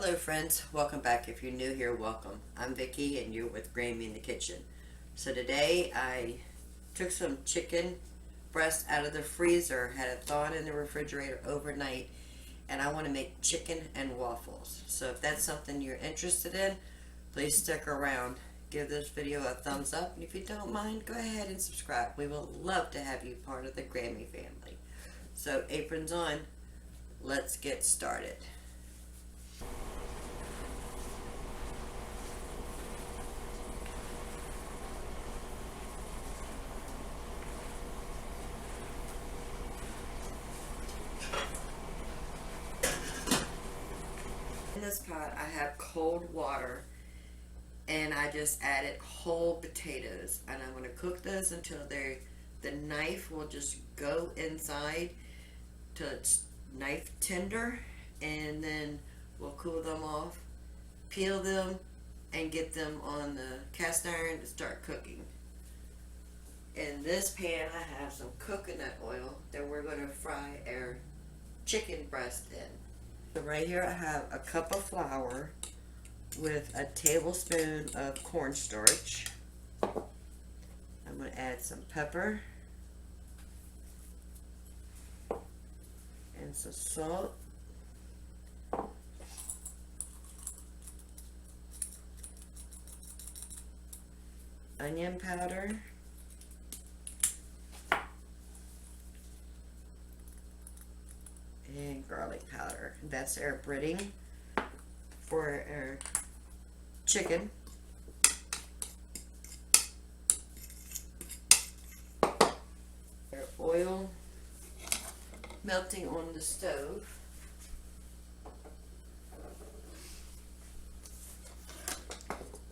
Hello friends, welcome back. If you're new here, welcome. I'm Viki and you're with Grammy in the kitchen. So today I took some chicken breast out of the freezer, had it thawed in the refrigerator overnight, and I want to make chicken and waffles. So if that's something you're interested in, please stick around. Give this video a thumbs up, and if you don't mind, go ahead and subscribe. We will love to have you part of the Grammy family. So aprons on, let's get started. In this pot I have cold water and I just added whole potatoes, and I'm going to cook those until the knife will just go inside till it's knife tender, and then we'll cool them off, peel them, and get them on the cast iron to start cooking. In this pan I have some coconut oil that we're going to fry our chicken breast in. So right here I have a cup of flour with a tablespoon of cornstarch. I'm going to add some pepper and some salt. Onion powder. And garlic powder. That's our breading for our chicken. Our oil melting on the stove.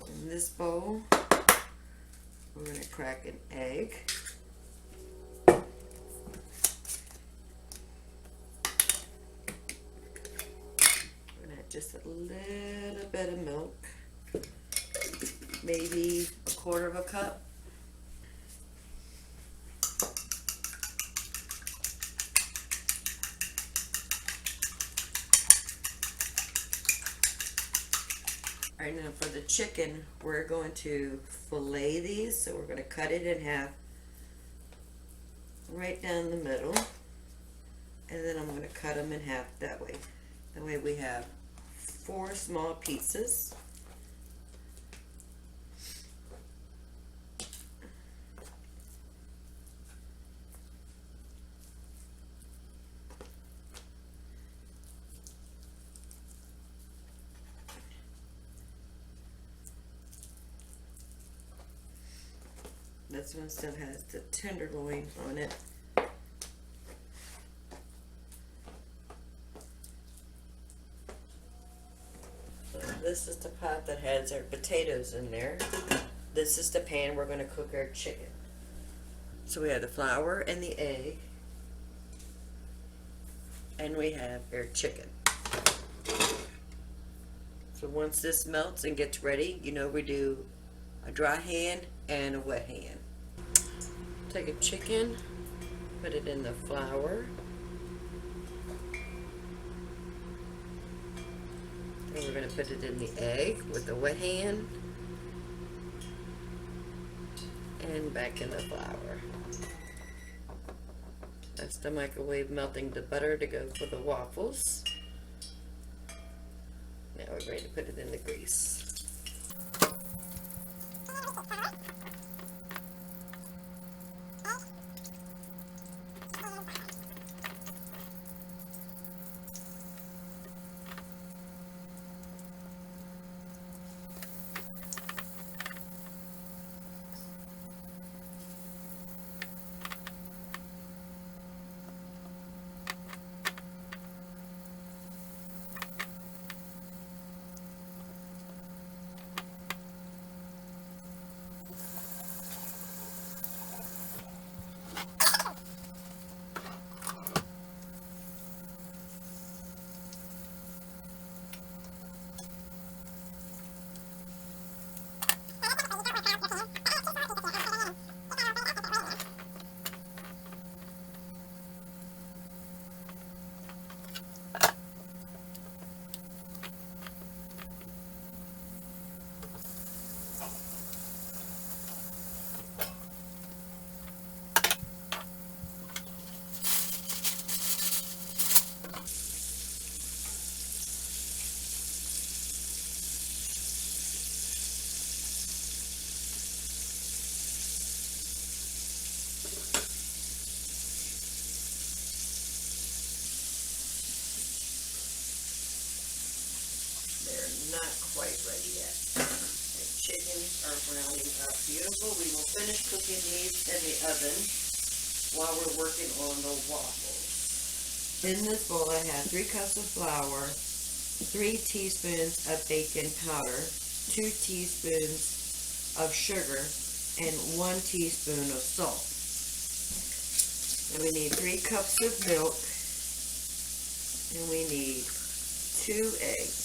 In this bowl, we're going to crack an egg. Just a little bit of milk, maybe a quarter of a cup. Alright, now for the chicken, we're going to fillet these, so we're going to cut it in half right down the middle, and then I'm going to cut them in half that way. That way we have 4 small pieces. This one still has the tenderloin on it. This is the pot that has our potatoes in there. This is the pan we're going to cook our chicken. So we have the flour and the egg, and we have our chicken. So once this melts and gets ready, you know we do a dry hand and a wet hand. Take a chicken, put it in the flour. And we're going to put it in the egg with the wet hand and back in the flour. That's the microwave melting the butter to go for the waffles. Now we're ready to put it in the grease. They're not quite ready yet. The chickens are browning up beautiful. We will finish cooking these in the oven while we're working on the waffles. In this bowl I have 3 cups of flour, 3 teaspoons of baking powder, 2 teaspoons of sugar, and 1 teaspoon of salt. And we need 3 cups of milk, and we need 2 eggs.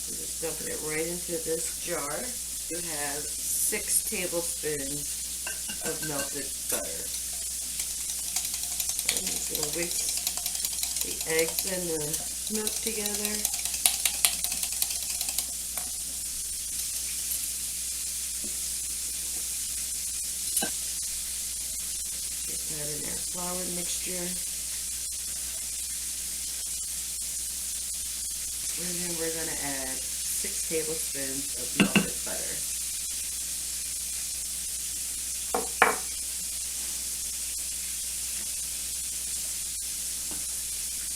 I'm just dumping it right into this jar. You have 6 tablespoons of melted butter. I'm just going to mix the eggs and the milk together. Get that in our flour mixture. And then we're going to add 6 tablespoons of melted butter.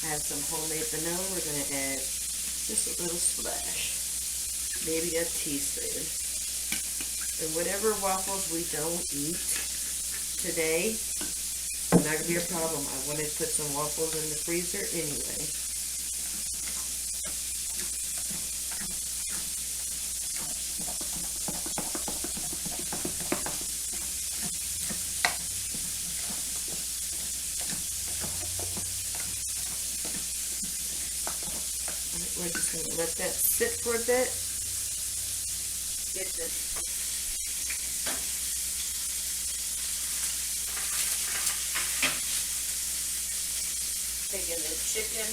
Add some homemade vanilla. We're going to add just a little splash, maybe a teaspoon. And whatever waffles we don't eat today, not going to be a problem. I wanted to put some waffles in the freezer anyway. We're just going to let that sit for a bit. Get this. Taking the chicken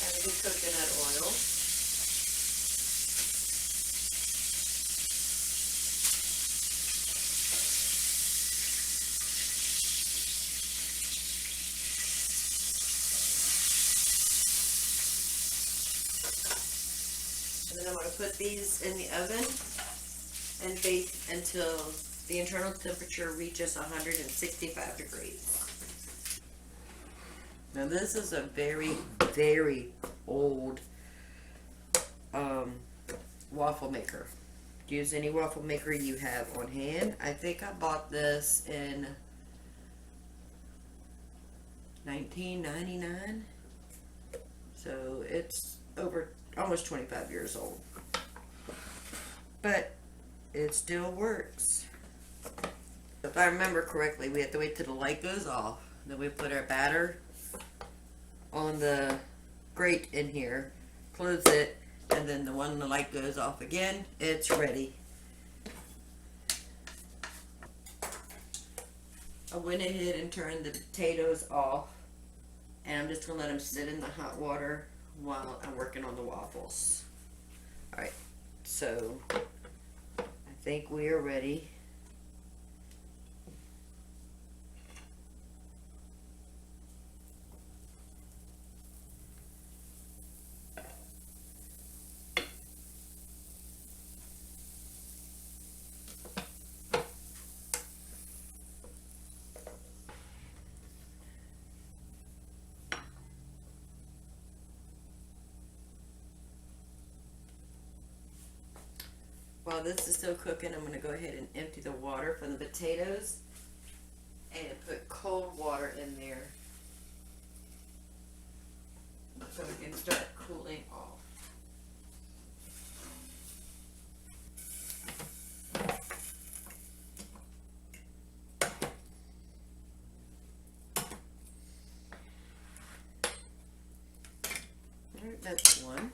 and the coconut oil. And then I'm going to put these in the oven and bake until the internal temperature reaches 165 degrees. Now this is a very, very old waffle maker. Use any waffle maker you have on hand. I think I bought this in 1999. So it's over almost 25 years old. But it still works. If I remember correctly, we have to wait till the light goes off. Then we put our batter on the grate in here, close it, and then when the light goes off again, it's ready. I went ahead and turned the potatoes off, and I'm just going to let them sit in the hot water while I'm working on the waffles. Alright, so I think we are ready. While this is still cooking, I'm going to go ahead and empty the water from the potatoes and put cold water in there so it can start cooling off. Alright, that's one.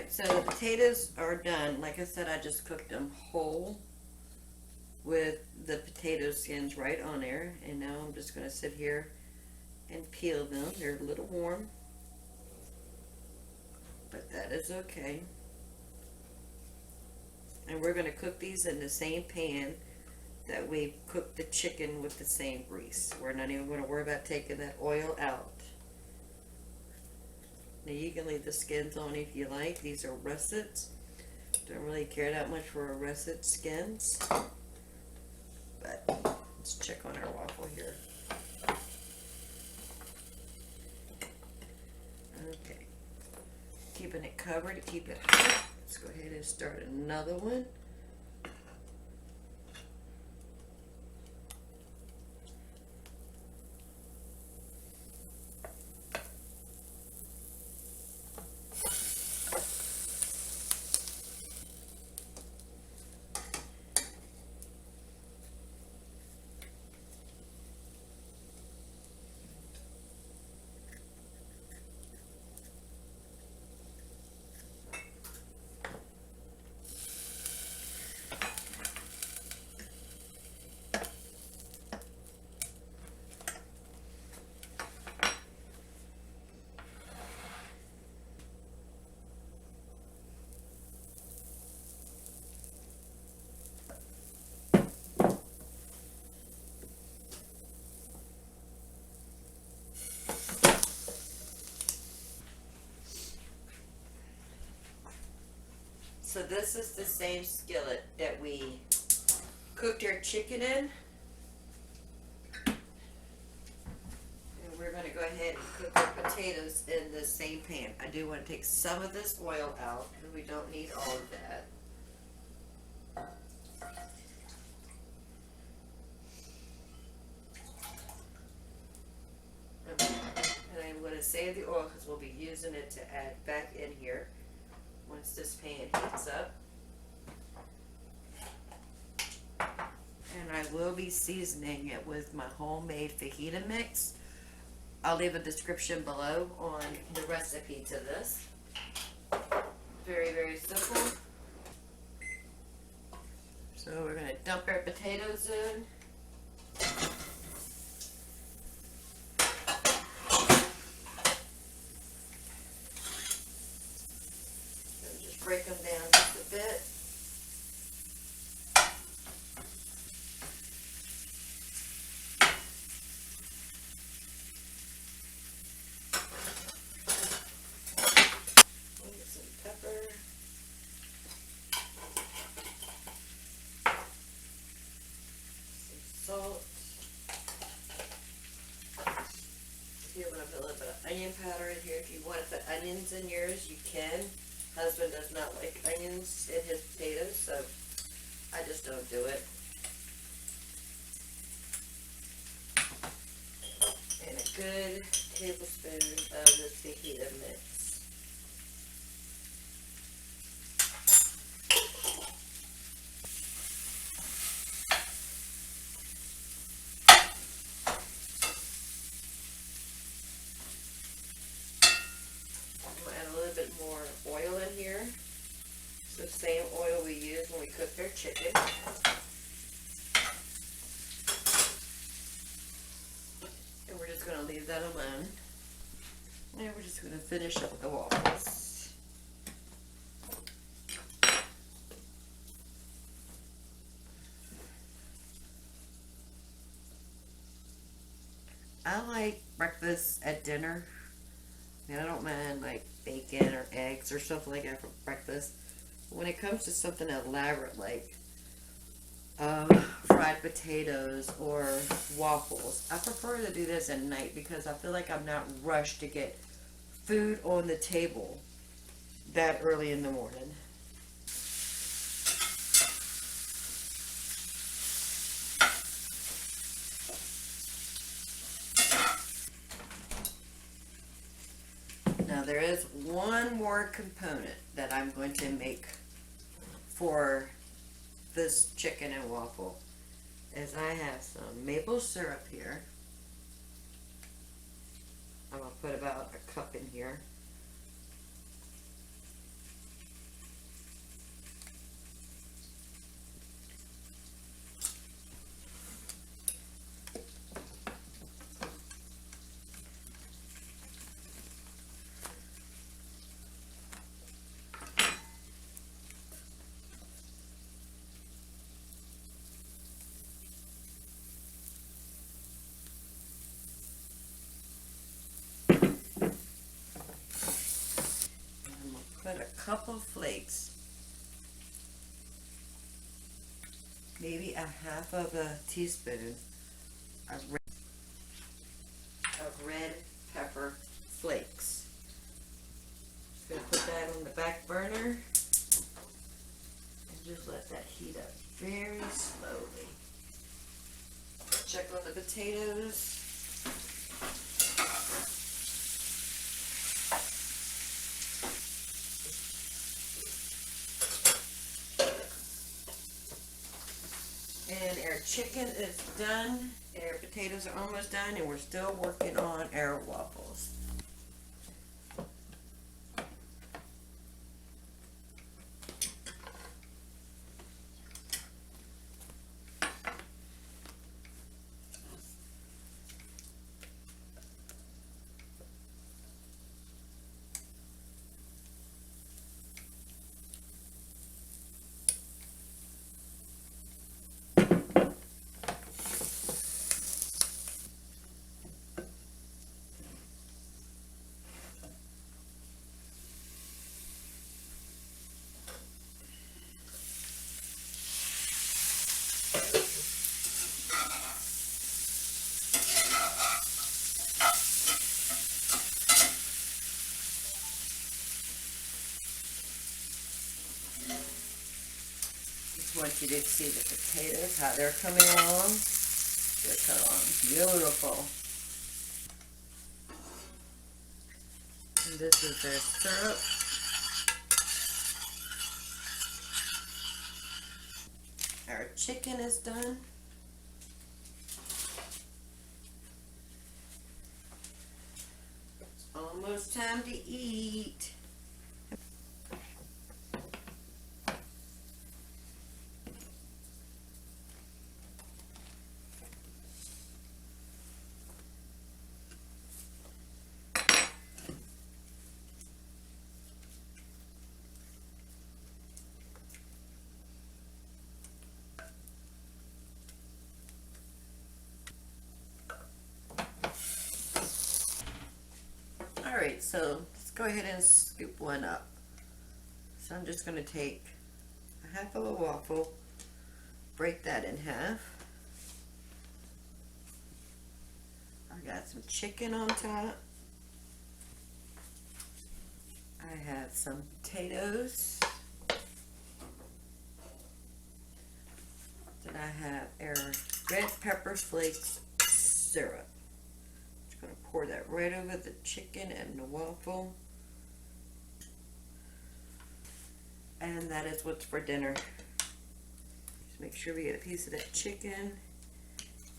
So the potatoes are done. Like I said, I just cooked them whole with the potato skins right on there. And now I'm just going to sit here and peel them. They're a little warm, but that is okay. And we're going to cook these in the same pan that we cook the chicken with the same grease. We're not even going to worry about taking that oil out. Now you can leave the skins on if you like. These are russets. Don't really care that much for russet skins. But let's check on our waffle here. Okay. Keeping it covered to keep it hot. Let's go ahead and start another one. So this is the same skillet that we cooked our chicken in. And we're going to go ahead and cook our potatoes in the same pan. I do want to take some of this oil out because we don't need all of that. And I'm going to save the oil because we'll be using it to add back in here once this pan heats up. And I will be seasoning it with my homemade fajita mix. I'll leave a description below on the recipe to this. Very, very simple. So we're going to dump our potatoes in. And just break them down just a bit. Salt. If you want to put a little bit of onion powder in here, if you want to put onions in yours, you can. Husband does not like onions in his potatoes, so I just don't do it. And a good tablespoon of this fajita mix. More oil in here. It's the same oil we used when we cooked our chicken. And we're just going to leave that alone. And we're just going to finish up the waffles. I like breakfast at dinner. And I don't mind like bacon or eggs or something like that for breakfast. When it comes to something elaborate like fried potatoes or waffles, I prefer to do this at night because I feel like I'm not rushed to get food on the table that early in the morning. Now there is one more component that I'm going to make for this chicken and waffle. Is I have some maple syrup here. I'm going to put about a cup in here. couple flakes, maybe a half of a teaspoon of red pepper flakes. Just gonna put that on the back burner and just let that heat up very slowly. Check on the potatoes. And our chicken is done, our potatoes are almost done, and we're still working on our waffles. I want you to see the potatoes, how they're coming along. They're coming along beautiful. And this is their syrup. Our chicken is done. It's almost time to eat. Alright, so let's go ahead and scoop one up. So I'm just going to take a half of a waffle, break that in half. I got some chicken on top. I have some potatoes. Then I have our red pepper flakes syrup. Going to pour that right over the chicken and the waffle. And that is what's for dinner. Just make sure we get a piece of that chicken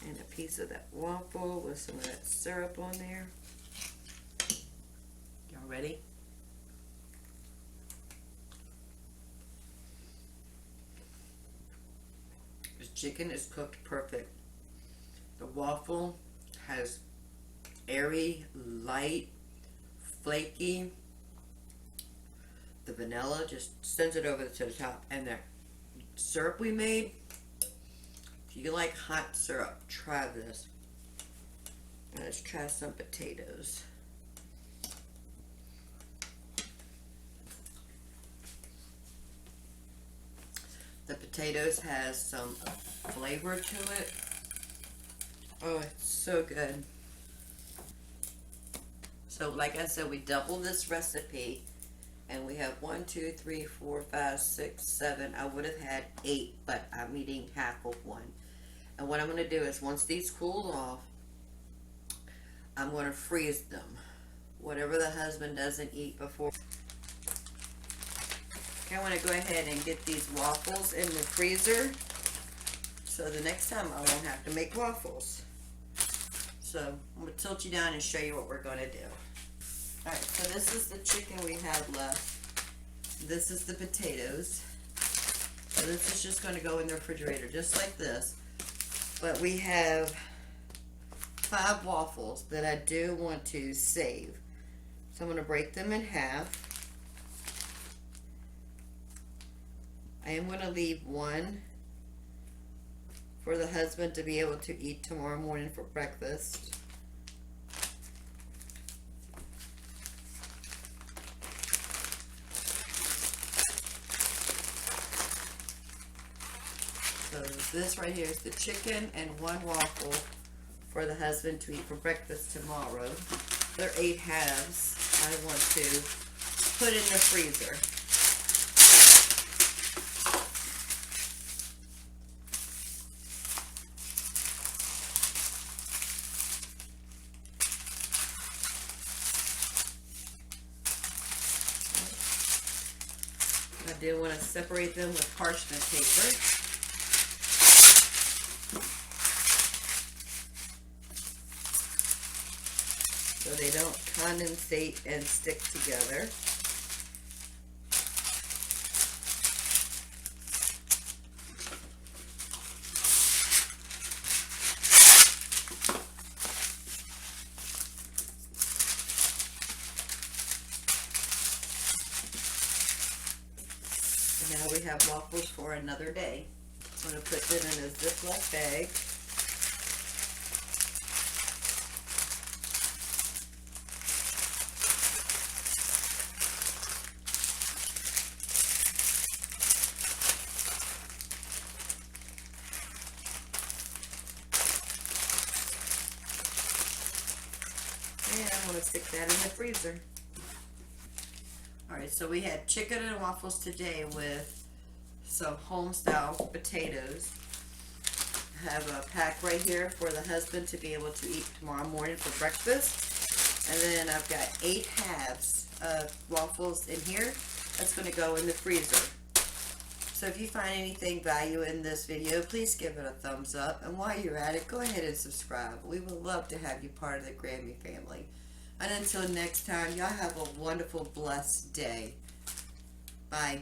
and a piece of that waffle with some of that syrup on there. Y'all ready? This chicken is cooked perfect. The waffle has airy, light, flaky. The vanilla just sends it over to the top. And that syrup we made, if you like hot syrup, try this. And let's try some potatoes. The potatoes has some flavor to it. Oh, it's so good. So like I said, we doubled this recipe, and we have 1, 2, 3, 4, 5, 6, 7. I would have had 8, but I'm eating half of one. And what I'm going to do is, once these cool off, I'm going to freeze them. Whatever the husband doesn't eat before. Okay, I want to go ahead and get these waffles in the freezer, so the next time I won't have to make waffles. So I'm going to tilt you down and show you what we're going to do. Alright, so this is the chicken we have left. This is the potatoes. So this is just going to go in the refrigerator just like this. But we have 5 waffles that I do want to save. So I'm going to break them in half. I am going to leave one for the husband to be able to eat tomorrow morning for breakfast. This right here is the chicken and 1 waffle for the husband to eat for breakfast tomorrow. They're 8 halves. I want to put in the freezer. I do want to separate them with parchment paper. So they don't condensate and stick together. And now we have waffles for another day. I'm going to put them in a Ziploc bag. And I'm going to stick that in the freezer. Alright, so we had chicken and waffles today with some home-style potatoes. I have a pack right here for the husband to be able to eat tomorrow morning for breakfast. And then I've got 8 halves of waffles in here. That's going to go in the freezer. So if you find anything value in this video, please give it a thumbs up. And while you're at it, go ahead and subscribe. We would love to have you part of the Grammy family. And until next time, y'all have a wonderful, blessed day. Bye.